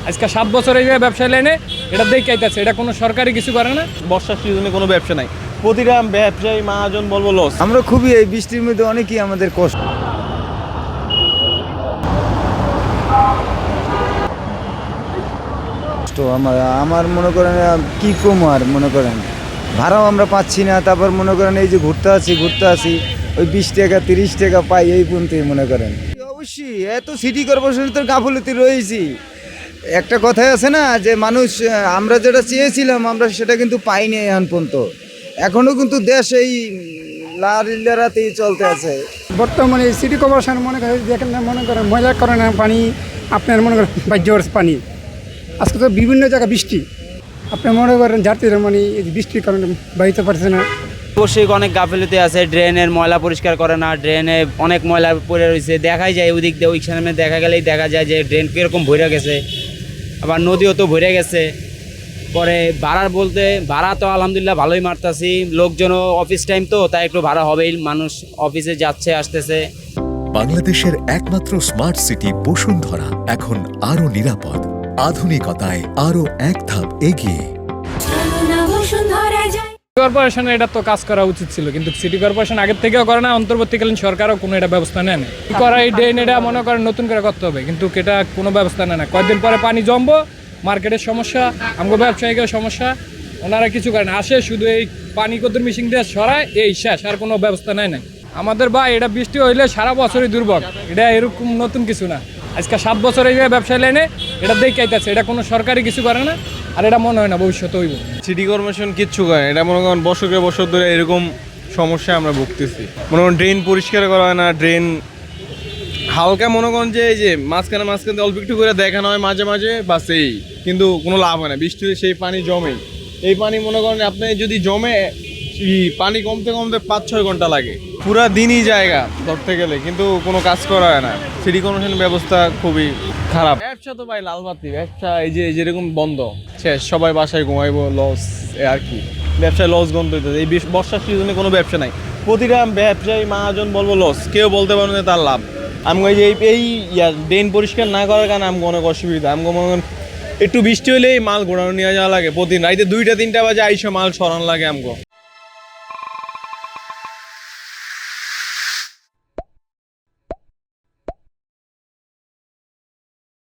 আজকে 7 বছর এই ব্যবসায় লাইনে এটা দেখে আইতাছে, এটা কোনো সরকারি কিছু করে না। বর্ষার সিজনে কোনো ব্যবসা নাই, প্রতিটা ব্যবসায়ী মহাজন বলবো লস। আমরা খুবই এই বৃষ্টির মধ্যে অনেকই আমাদের কষ্ট। আমার মনে করেন কি কম আর মনে করেন ভাড়াও আমরা পাচ্ছি না, তারপর মনে করেন এই যে ঘুরতে আসি ওই 20 টাকা 30 টাকা পাই এই পর্যন্তই মনে করেন। অবশ্যই এত সিটি কর্পোরেশনের তো গাফলতি রয়েছি। একটা কথাই আছে না যে মানুষ আমরা যেটা চেয়েছিলাম আমরা সেটা কিন্তু পাইনি এখন পর্যন্ত। এখনো কিন্তু দেশ এই লারাতেই চলতে আছে। বর্তমানে সিটি কর্পোরেশন মনে করেন ময়লা করে না পানি, আপনার মনে করেন বাহ্যর পানি। আজকে তো বিভিন্ন জায়গায় বৃষ্টি, আপনি মনে করেন যাত্রীরা মানে বৃষ্টির কারণে বাড়িতে পারছে না। অবশ্যই অনেক গাফিলতি আছে, ড্রেনের ময়লা পরিষ্কার করে না, ড্রেনে অনেক ময়লা পড়ে রয়েছে, দেখাই যায় ওদিক দিয়ে, ওই সামনে দেখা গেলেই দেখা যায় যে ড্রেন কীরকম ভরে গেছে, আবার নদীও তো ভরে গেছে। পরে ভাড়ার বলতে ভাড়া তো আলহামদুলিল্লাহ ভালোই মারতাছি, লোকজনও অফিস টাইম তো তাই একটু ভাড়া হবেই, মানুষ অফিসে যাচ্ছে আসতেছে। বাংলাদেশের একমাত্র স্মার্ট সিটি বসুন্ধরা এখন আরো নিরাপদ, আধুনিকতায় আরো এক ধাপ এগিয়ে। কর্পোরেশনের এটা তো কাজ করা উচিত ছিল, কিন্তু সিটি কর্পোরেশন আগের থেকেও করে না, অন্তর্বর্তীকালীন সরকারও কোনো এটা ব্যবস্থা নেয় না। করা এই ড্রেন এটা মনে করেন নতুন করে করতে হবে, কিন্তু এটা কোনো ব্যবস্থা নেয় না। কয়েকদিন পরে পানি জমবো, মার্কেটের সমস্যা, আমগো ব্যবসায়িকের সমস্যা, ওনারা কিছু করে না, আসে শুধু এই পানি কদ্দুর মিশিং দিয়ে সরায়, এই শেষ, আর কোনো ব্যবস্থা নেয় না। আমাদের ভাই এটা বৃষ্টি হইলে সারা বছরই দুর্ভোগ, এটা এরকম নতুন কিছু না। আজকে 7 বছর এই ব্যবসায় লাইনে এটা দেখে আইতাছে, এটা কোনো সরকারি কিছু করে না, আর এটা মনে হয় না ভবিষ্যতে হইব। সিটি কর্পোরেশন কিচ্ছু করে, এটা মনে করেন বছরের বছর ধরে এরকম সমস্যা আমরা ভুগতেছি। মনে করেন ড্রেন পরিষ্কার করা হয় না, ড্রেন হালকা মনে করেন যে এই যে মাঝখানে অল্প একটু করে দেখানো হয় মাঝে মাঝে, বাস এই, কিন্তু কোনো লাভ হয় না। বৃষ্টি হলে সেই পানি জমে, এই পানি মনে করেন আপনি যদি জমে পানি কমতে কমতে 5-6 ঘন্টা লাগে, পুরা দিনই জায়গা ধরতে গেলে, কিন্তু কোনো কাজ করা হয় না। সিটি কর্পোরেশনের ব্যবস্থা খুবই খারাপ। ব্যবসা তো ভাই লালবাতি, ব্যবসা এই যে যেরকম বন্ধ শেষ, সবাই বাসায় ঘুমাইবো, লস আর কি, ব্যবসায় লস গন্ধ হইতেছে। এই বর্ষার সিজনে কোনো ব্যবসা নাই, প্রতিটা ব্যবসায়ী মহাজন বলবো লস, কেউ বলতে পারবে না তার লাভ। আমি এই ড্রেন পরিষ্কার না করার কারণে আমি অনেক অসুবিধা। আমি মনে করেন একটু বৃষ্টি হলেই মাল ঘোরানো নিয়ে যাওয়া লাগে, প্রতিদিন রাইতে 2টা 3টা বাজে আইসো মাল সরানো লাগে আমগো।